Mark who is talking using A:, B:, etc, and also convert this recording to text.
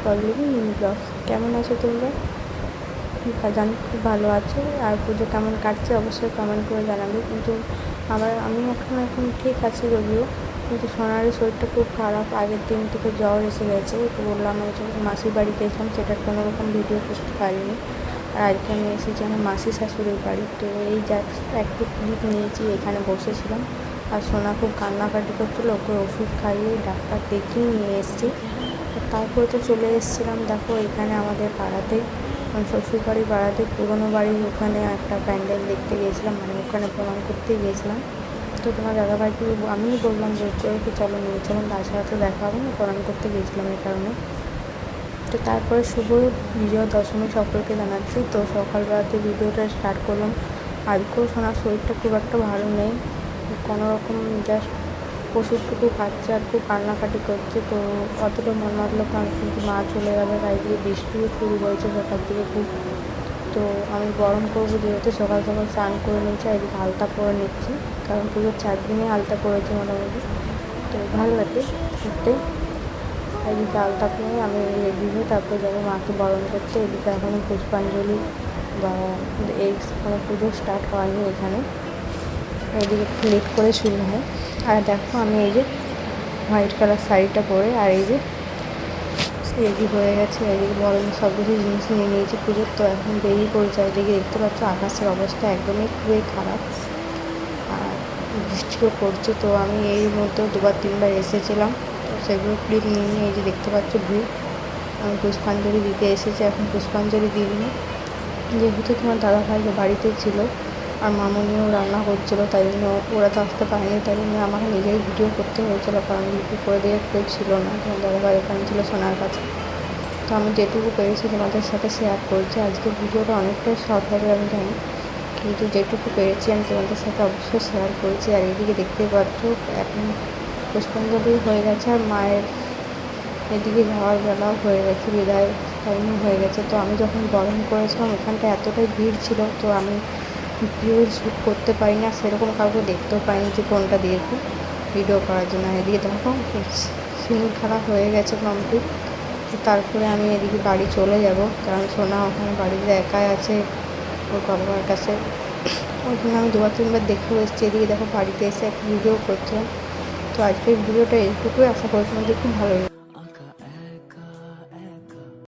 A: Pallavi mini blogs. কেমন আছো তোমরা? জানি খুব ভালো আছো। আর পুজো কেমন কাটছে অবশ্যই কমেন্ট করে জানাবে। কিন্তু আমি এখন ঠিক আছি যদিও, কিন্তু সোনারই শরীরটা খুব খারাপ। আগের দিন থেকে জ্বর এসে গেছে। তো বললাম ওই জন্য মাসির বাড়ি গেছিলাম, সেটার কোনো রকম ভিডিও করতে পারিনি। আর আজকে আমি এসেছি আমার মাসি শাশুড়ির বাড়ি। তো এই একটু ক্লিপ নিয়েছি, এখানে বসেছিলাম। আর সোনা খুব কান্নাকাটি করছিলো, ওকে ওষুধ খাইয়ে ডাক্তার দেখিয়ে নিয়ে এসেছি। তারপরে তো চলে এসেছিলাম। দেখো এখানে আমাদের পাড়াতে, শ্বশুরবাড়ির পাড়াতে পুরোনো বাড়ির ওখানে একটা প্যান্ডেল দেখতে গিয়েছিলাম, মানে ওখানে প্রণাম করতে গিয়েছিলাম। তো তোমার দাদাভাইকে আমিই বললাম জোর করে কি চলো নিয়ে চলুন, তাছাড়া তো দেখা হবে না, প্রণাম করতে গিয়েছিলাম এই কারণে। তো তারপরে শুভ বিজয়া দশমী সকলকে জানাচ্ছি। তো সকালবেলাতে ভিডিওটা স্টার্ট করলাম। আজকেও সোনার শরীরটা খুব একটা ভালো নেই, কোনো রকম জাস্ট ওষুধটুকু খাচ্ছে আর খুব কান্নাকাটি করছে। তো অতটা মন মারলো, কারণ কিন্তু মা চলে গেলে তাই দিয়ে বৃষ্টিও শুরু হয়েছে সকাল থেকে খুব। তো আমি গরম করবো যেহেতু সকাল সকাল স্নান করে নিচ্ছি, এদিকে আলতা পরে নিচ্ছি, কারণ পুজোর 4 দিনে আলতা পরেছি মোটামুটি। তো ভালো লাগে করতে। এদিকে আলতা পরে আমি রেডি হয়ে তারপর যাবো মাকে বরণ করতে। এদিকে এখনও পুষ্পাঞ্জলি বা এই কোনো পুজো স্টার্ট হয়নি এখানে, এদিকে একটু লেট করে শুরু হয়। আর দেখো আমি এই যে হোয়াইট কালার শাড়িটা পরে আর এই যে রেডি হয়ে গেছে। এদিকে বরং সব কিছু জিনিস নিয়ে নিয়েছি পুজোর। তো এখন বেরিয়ে পড়েছে। এদিকে দেখতে পাচ্ছ আকাশের অবস্থা একদমই খুবই খারাপ, আর বৃষ্টিও পড়ছে। তো আমি এই মধ্যে 2-3বার এসেছিলাম, তো সেগুলো ক্লিপ নিয়ে নিয়ে এই যে দেখতে পাচ্ছ ভিউ। আমি পুষ্পাঞ্জলি দিতে এসেছি, এখন পুষ্পাঞ্জলি দিই না, যেহেতু তোমার দাদাভাই বাড়িতে ছিল আর মামনিও রান্না করছিলো, তাই জন্য ওরা তো আসতে পারেনি, তাই জন্য আমাকে নিজেই ভিডিও করতে হয়েছিলো, কারণ ভিডিও করে দিয়ে কেউ ছিল না। তোমার দাদাভাই ওখানে ছিল সোনার কাছে। তো আমি যেটুকু পেরেছি তোমাদের সাথে শেয়ার করছি। আজকে ভিডিওটা অনেকটাই শর্ট হবে আমি জানি, কিন্তু যেটুকু পেরেছি আমি তোমাদের সাথে অবশ্যই শেয়ার করেছি। আর এদিকে দেখতেই পাচ্ছ এখন পুষ্পাঞ্জলি হয়ে গেছে, আর মায়ের এদিকে যাওয়ার বেলাও হয়ে গেছে, বিদায় টাইমও হয়ে গেছে। তো আমি যখন বরণ করেছিলাম ওখানটা এতটাই ভিড় ছিল, তো আমি ভিডিও শ্যুট করতে পারি না, সেরকম কাউকে দেখতেও পাইনি যে কোনটা দিয়েছি ভিডিও করার জন্য। এদিকে দেখো সিঁদুর খেলা হয়ে গেছে কমপ্লিট। তারপরে আমি এদিকে বাড়ি চলে যাব, কারণ সোনা ওখানে বাড়িতে একাই আছে ওর বাবার কাছে। ওখানে আমি 2-3বার দেখেও এসেছি। এদিকে দেখো বাড়িতে এসে একটা ভিডিও করছিলাম। তো আজকের ভিডিওটা এইটুকুই, আশা করি তোমাদের খুব ভালো লাগে।